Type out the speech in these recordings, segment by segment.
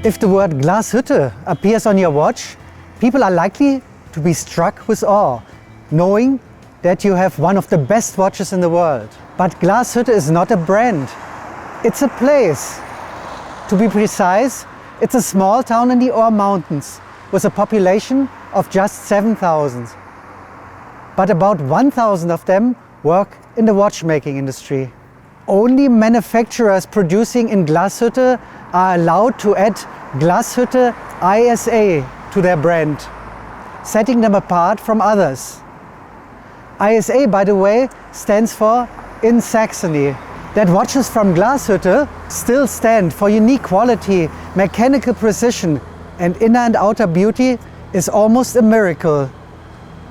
If the word Glashütte appears on your watch, people are likely to be struck with awe, knowing that you have one of the best watches in the world. But Glashütte is not a brand, it's a place. To be precise, it's a small town in the Ore Mountains with a population of just 7,000. But about 1,000 of them work in the watchmaking industry. Only manufacturers producing in Glashütte are allowed to add Glashütte ISA to their brand, setting them apart from others. ISA, by the way, stands for in Saxony. That watches from Glashütte still stand for unique quality, mechanical precision, and inner and outer beauty is almost a miracle,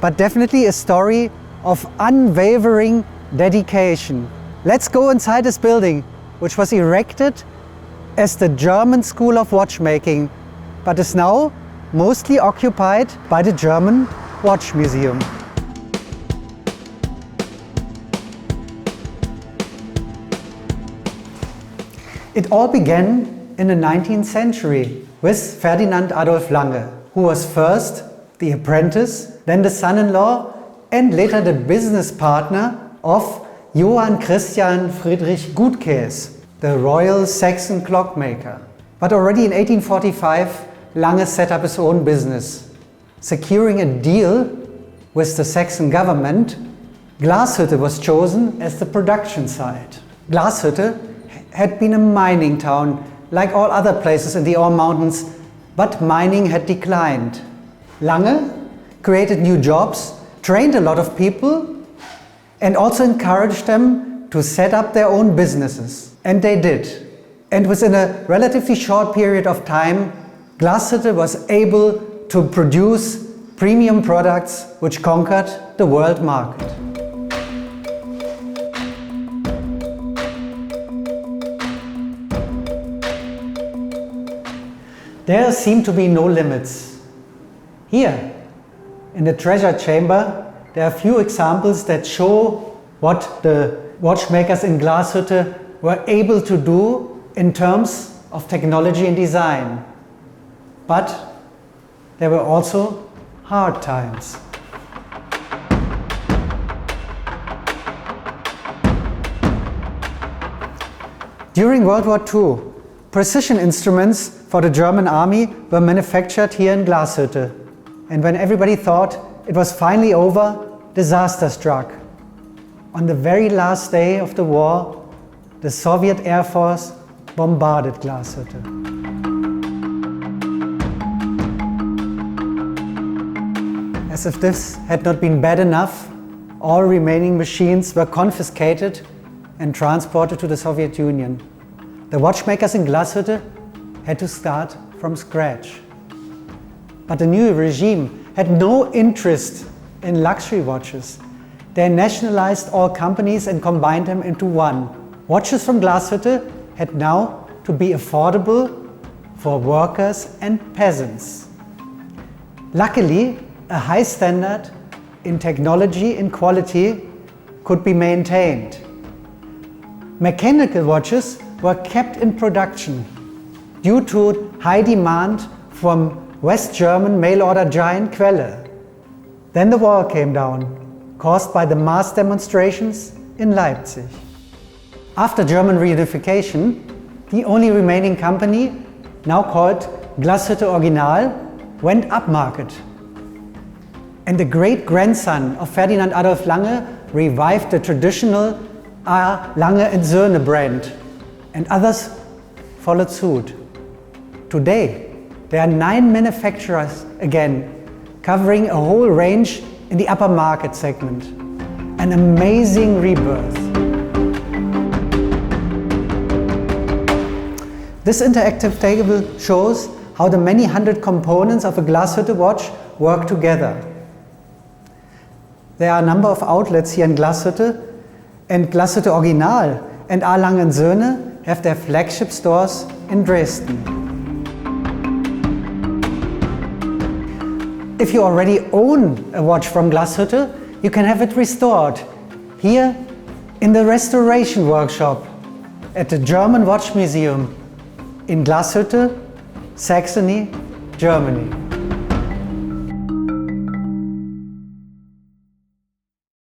but definitely a story of unwavering dedication. Let's go inside this building, which was erected as the German School of Watchmaking, but is now mostly occupied by the German Watch Museum. It all began in the 19th century with Ferdinand Adolf Lange, who was first the apprentice, then the son-in-law, and later the business partner of Johann Christian Friedrich Gutkäs, the royal Saxon clockmaker. But already in 1845, Lange set up his own business. Securing a deal with the Saxon government, Glashütte was chosen as the production site. Glashütte had been a mining town, like all other places in the Ore Mountains, but mining had declined. Lange created new jobs, trained a lot of people, and also encouraged them to set up their own businesses. And they did. And within a relatively short period of time, Glashütte was able to produce premium products which conquered the world market. There seem to be no limits. Here, in the treasure chamber, there are a few examples that show what the watchmakers in Glashütte were able to do in terms of technology and design. But there were also hard times. During World War II, precision instruments for the German army were manufactured here in Glashütte. And when everybody thought it was finally over, disaster struck. On the very last day of the war, the Soviet Air Force bombarded Glashütte. As if this had not been bad enough, all remaining machines were confiscated and transported to the Soviet Union. The watchmakers in Glashütte had to start from scratch. But the new regime had no interest in luxury watches. They nationalized all companies and combined them into one. Watches from Glashütte had now to be affordable for workers and peasants. Luckily, a high standard in technology and quality could be maintained. Mechanical watches were kept in production due to high demand from West German mail-order giant Quelle. Then the wall came down, caused by the mass demonstrations in Leipzig. After German reunification, the only remaining company, now called Glashütte Original, went upmarket. And the great-grandson of Ferdinand Adolf Lange revived the traditional A. Lange & Söhne brand, and others followed suit. Today, there are 9 manufacturers again, covering a whole range in the upper market segment. An amazing rebirth. This interactive table shows how the many hundred components of a Glashütte watch work together. There are a number of outlets here in Glashütte, and Glashütte Original and A. Lange & Söhne have their flagship stores in Dresden. If you already own a watch from Glashütte, you can have it restored here in the restoration workshop at the German Watch Museum in Glashütte, Saxony, Germany.